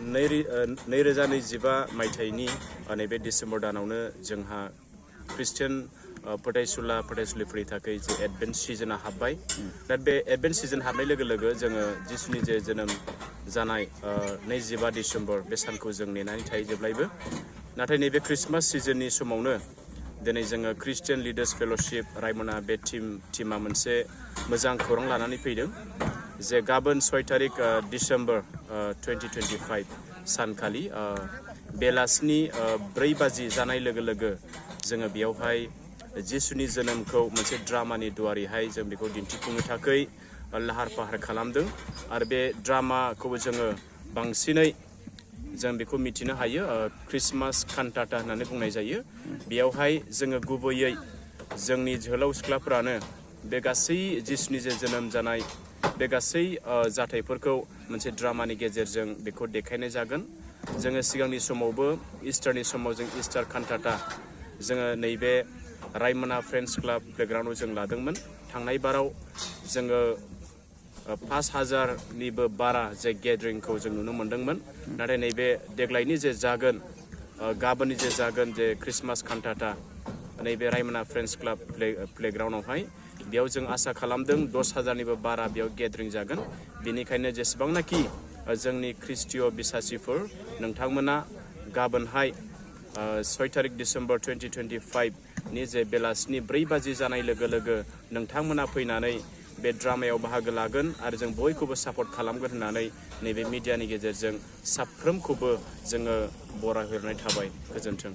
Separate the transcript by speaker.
Speaker 1: 2025 मायथाइनि नैबे डिसेम्बर दानावनो जोंहा ख्रिस्टियान फोथायसुला फोथायसुलिफोरनि थाखाय जे एडभेन्ट सिजोना हाबबाय। दा बे एडभेन्ट सिजन हाबनाय लोगो लोगो जोङो जिसुनि जे जोनोम जानाय 25 डिसेम्बर बे सानखौ जों नेनानै थायो जेब्लायबो। नाथाय नैबे क्रिसमास सिजननि समावनो दिनै जोङो ख्रिस्टियान लिडार्स फेल'शिप रायमना बे टीमा मोनसे मोजां खौरां लानानै फैदों जे गाबोन 6 तारिख डिसेम्बर 2025 सानखालि बेलासिनि 4 बाजि जानाय लोगो लोगो जोङो बेयावहाय जिसुनि जोनोमखौ मोनसे ड्रामानि दुवारैहाय जों बेखौ दिन्थिफुंनो थाखाय लाहार फाहार खालामदों। आरो बे ड्रामाखौ जोङो बांसिनै जों बेखौ मिथिनो हायो क्रिसमास कान्टाटा होननानै बुंनाय जायो। बेयावहाय जोङो गुबैयै जोंनि जोहोलाव सिख्लाफोरानो बे गासै जिसुनि जे जोनोम जानाय बे गासै जाथायफोरखौ मोनसे ड्रामानि गेजेरजों बेखौ देखायनाय जागोन। जोङो सिगांनि समावबो इस्टारनि समाव जों इस्टार कान्टाटा जोङो नैबे रायमना फ्रेन्ड्स क्लाब प्लेग्राउन्डआव जों लादोंमोन। थांनाय बाराव जोङो 5000निबो बारा जे गेदारिंखौ जों नुनो मोन्दोंमोन। नाथाय नैबे देग्लायनि जे जागोन गाबोननि जे जागोन जे क्रिसमास कान्टाटा नैबे रायमना फ्रेन्ड्स क्लाब प्लेग्राउन्डआवहाय बेयाव जों आसा खालामदों 10,000निबो बारा बेयाव गेदारिं जागोन। बेनिखायनो जेसेबांनाखि जोंनि ख्रिस्टीय बिसासिफोर नोंथांमोना गाबोनहाय 6 तारिख डिसेम्बर 2025 नि जे बेलासिनि 4 बाजि जानाय लोगो लोगो नोंथांमोना फैनानै बे ड्रामायाव बाहागो लागोन आरो जों बयखौबो सापर्ट खालामगोन होननानै नैबे मिडियानि गेजेरजों साफ्रोमखौबो जोङो बरायहरनाय थाबाय। गोजोन्थों।